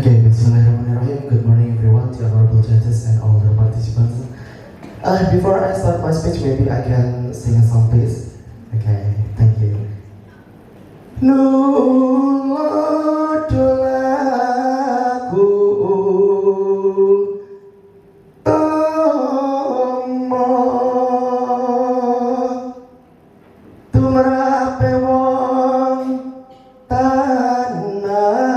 Okay, Bismillahirrahmanirrahim. Good morning, everyone, to honorable judges and all the participants. Before I start my speech, maybe I can sing a song, please. Okay, thank you. Nullah dolaku tomo tumrape wong tanah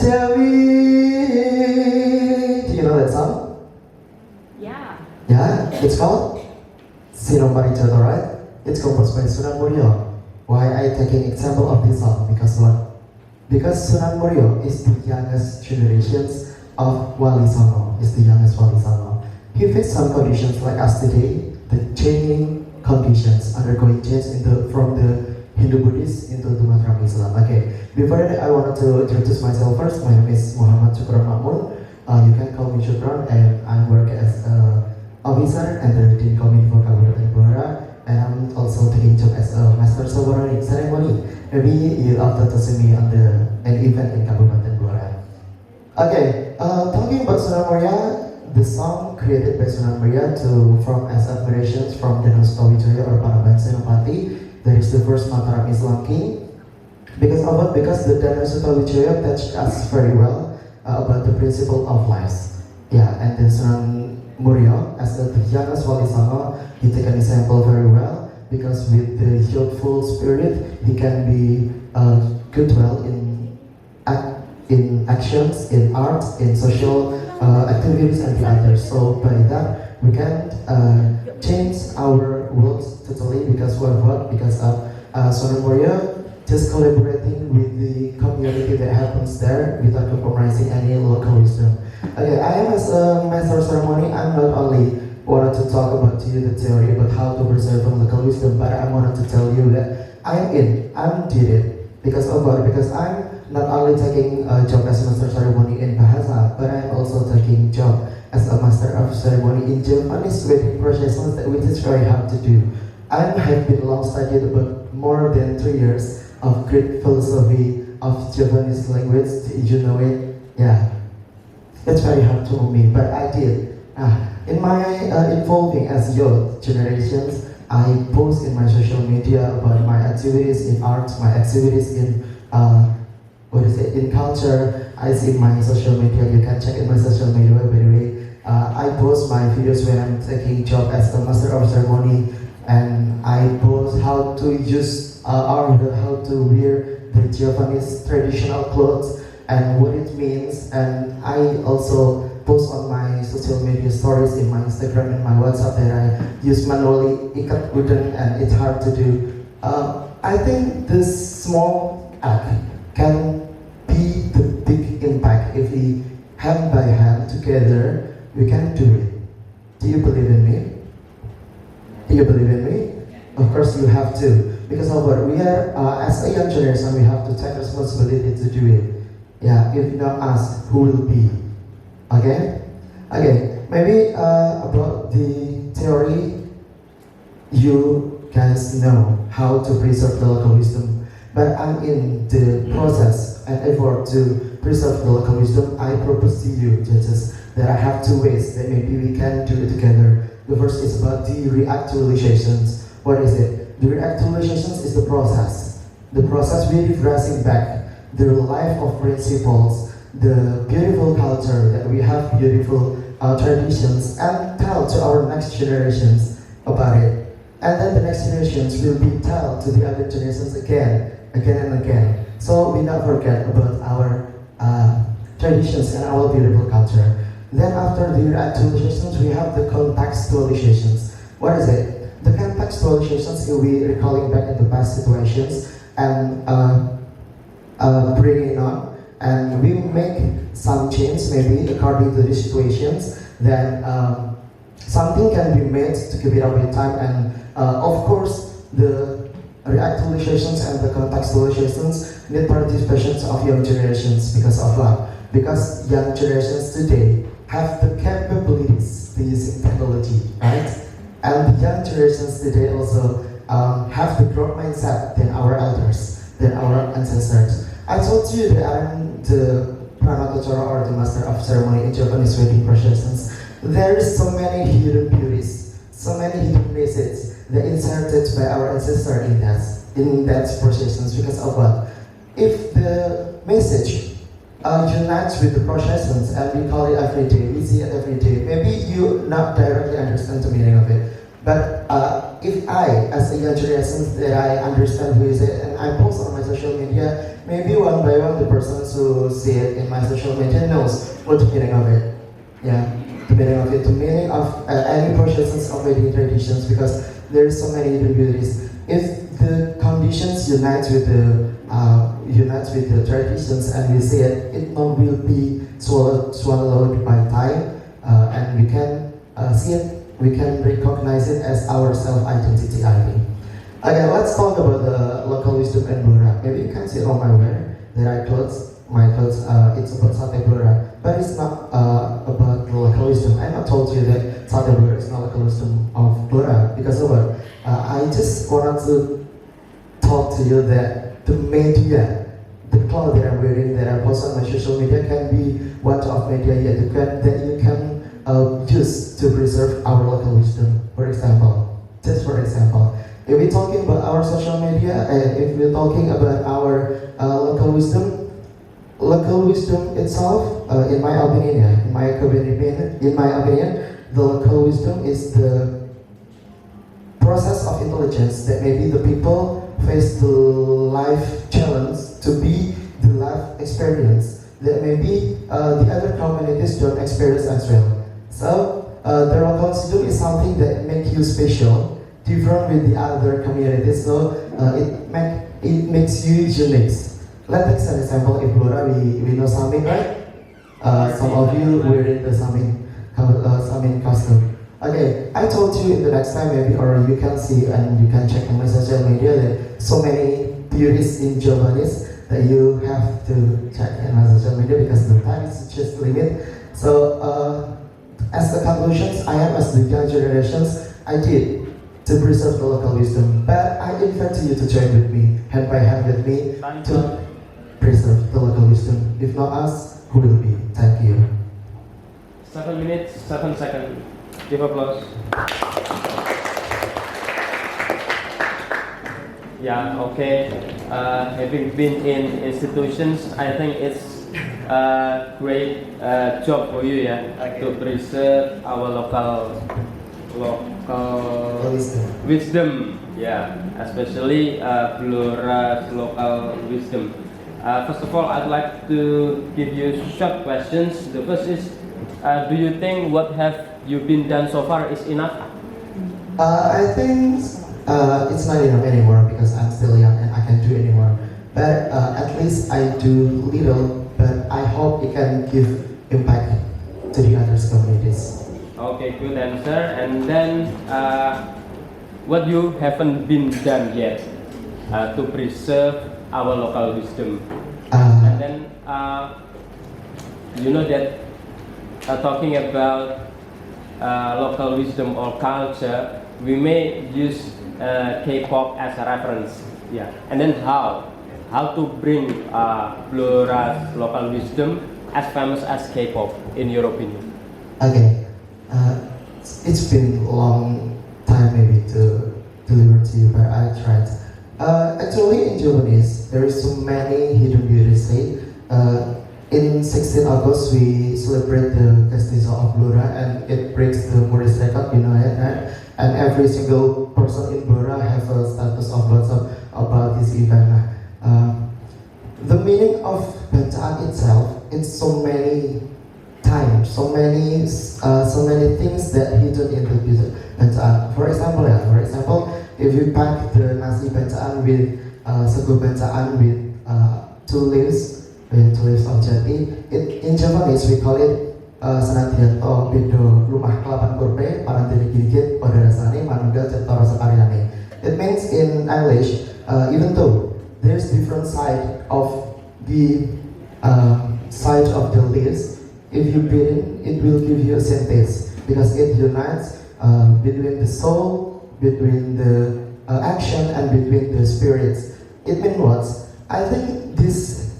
Jawi. Do you know that song? Yeah. Yeah, it's called Sinombar Ijoto, right? It's composed by Sunan Muria. Why I taking example of this song? Because what? Because Sunan Muria is the youngest generations of Wali Songo. Is the youngest Wali Songo. He faced some conditions like us today, the changing conditions, undergoing change from the Hindu Buddhist into the Mataram Islam. Okay, before that I wanted to introduce myself first. My name is Muhammad Syukron Makmun. You can call me Syukron, and I work as an officer and the Dean Kominfo Kabupaten Blora, and I'm also taking job as a Master Ceremony. Maybe you after to see me on an event in Kabupaten Blora. Okay, talking about Sunan Muria, the song created by Sunan Muria from as admirations from Danau Sutawijaya or Paraban Senopati. That is the first Mataram Islam king. Because of what? Because the Danau Sutawijaya touched us very well about the principle of lives. Yeah, and then Sunan Muria, as the youngest Wali Songo, he take an example very well, because with the youthful spirit, he can be good well in actions, in art, in social activities and the others. So by that, we can change our world totally because of what? Because of Sunan Muria just collaborating with the community that happens there without compromising any local wisdom. Okay, I am as a master ceremony. I'm not only wanted to talk about to you the theory about how to preserve local wisdom, but I wanted to tell you that I did it because of what? Because I'm not only taking a job as a master ceremony in Bahasa, but I'm also taking job as a master of ceremony in Japanese wedding processions, which is very hard to do. I have been long studied about more than 3 years of great philosophy of Japanese language. Did you know it? Yeah. It's very hard to me, but I did. In my evolving as youth generations, I post in my social media about my activities in art, my activities in in culture. I see my social media. You can check in my social media. By the way, I post my videos when I'm taking job as a master of ceremony, and I post how to use how to wear the Japanese traditional clothes and what it means. And I also post on my social media stories in my Instagram and my WhatsApp that I use manually ikat wooden and it's hard to do. I think this small act can be the big impact if we hand by hand together we can do it. Do you believe in me? Do you believe in me? Of course you have to. Because of what we are, as a young generation, we have to take responsibility to do it. Yeah, if not us, who will be? Okay? Okay, maybe about the theory, you guys know how to preserve the local wisdom. But I'm in the process and effort to preserve the local wisdom. I propose to you, judges, that I have 2 ways that maybe we can do it together. The first is about the reactualizations. What is it? The reactualizations is the process. The process really tracing back the life of principles, the beautiful culture that we have, beautiful traditions, and tell to our next generations about it. And then the next generations will be tell to the other generations again and again. So we not forget about our traditions and our beautiful culture. Then after the reactualizations, we have the contextualizations. What is it? The contextualizations will be recalling back into past situations and bringing on, and we make some change maybe according to the situations. Then something can be made to keep it up with time, and of course the reactualizations and the contextualizations need participations of young generations. Because of what? Because young generations today have the capabilities to using technology, right? And the young generations today also have the growth mindset than our elders, than our ancestors. I told you that I'm the Pranatachara or the master of ceremony in Japanese wedding processions. There is so many hidden beauties, so many hidden messages that inserted by our ancestor in that processions. Because of what? If the message unites with the processions and we call it every day, we see it every day, maybe you not directly understand the meaning of it. But if I, as a young generation, that I understand who is it and I post on my social media, maybe one by one the persons who see it in my social media knows what the meaning of it. Yeah, the meaning of it, the meaning of any processions of wedding traditions, because there is so many hidden beauties. If the conditions unite with the traditions and we see it, it not will be swallowed by time, and we can see it. We can recognize it as our self-identity, I think. Okay, let's talk about the local wisdom and Blora. Maybe you can see it on my wear. There are clothes, my clothes, it's about Sate Blora. But it's not about the local wisdom. I not told you that Sate Blora is not local wisdom of Blora. Because of what? I just wanted to talk to you that the media, the clothes that I'm wearing, that I post on my social media can be one of media that you can use to preserve our local wisdom. For example, just for example, if we're talking about our social media and if we're talking about our local wisdom itself, in my opinion, the local wisdom is the process of intelligence that maybe the people face the life challenge to be the life experience that maybe the other communities don't experience as well. So the local wisdom is something that makes you special, different with the other communities. So it makes you unique. Let's take an example. In Blora, we know Samin, right? Some of you wearing the Samin costume. Okay, I told you in the next time maybe, or you can see and you can check on my social media that so many beauties in Japanese that you have to check in my social media because the time is just limit. So as the conclusions, I am as the young generations, I did to preserve the local wisdom. But I invite you to join with me, hand by hand with me, to preserve the local wisdom. If not us, who will be? Thank you. 7 minutes, 7 seconds. Give applause. Yeah, okay. Having been in institutions, I think it's a great job for you, to preserve our local wisdom, especially Blora's local wisdom. First of all, I'd like to give you short questions. The first is, do you think what have you been done so far is enough? I think it's not enough anymore because I'm still young and I can't do anymore. But at least I do little. But I hope it can give impact to the other communities. Okay, good answer. And then, what you haven't been done yet to preserve our local wisdom? And then, you know that talking about local wisdom or culture, we may use K-pop as a reference. Yeah. And then how to bring Blora's local wisdom as famous as K-pop, in your opinion? Okay, it's been a long time maybe to deliver to you, but I tried. Actually, in Japanese, there is so many hidden beauties. In 16 August, we celebrate the Festival of Blora, and it breaks the Morris record, you know it, right? And every single person in Blora have a status of WhatsApp about this event. The meaning of Bantaan itself, it's so many times, so many things that hidden in the Bantaan. For example, if you pack the nasi Bantaan with sagu Bantaan with two leaves of jati, in Japanese we call it senantiasa bedo rumah kelapan kurpe parantene gigit pada rasane manunggal cetara sekaryane. It means in English, even though there's different side of the leaves, if you beat it will give you a sentence because it unites between the soul, between the action, and between the spirits. It means what? I think this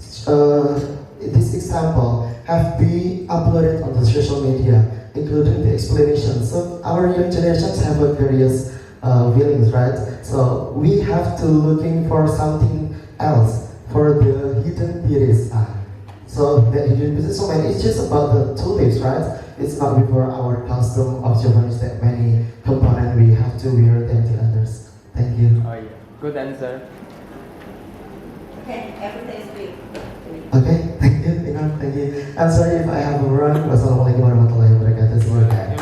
this example have been uploaded on the social media, including the explanation. So our young generations have a various feelings, right? So we have to looking for something else for the hidden beauties. So the hidden beauties. So when it's just about the tulips, right? It's not before our custom of Japanese that many components we have to wear than the others. Thank you. Oh yeah, good answer. Okay, everything is big. Okay, thank you. Enough, thank you. I'm sorry if I have a wrong. Wassalamualaikum warahmatullahi wabarakatuh.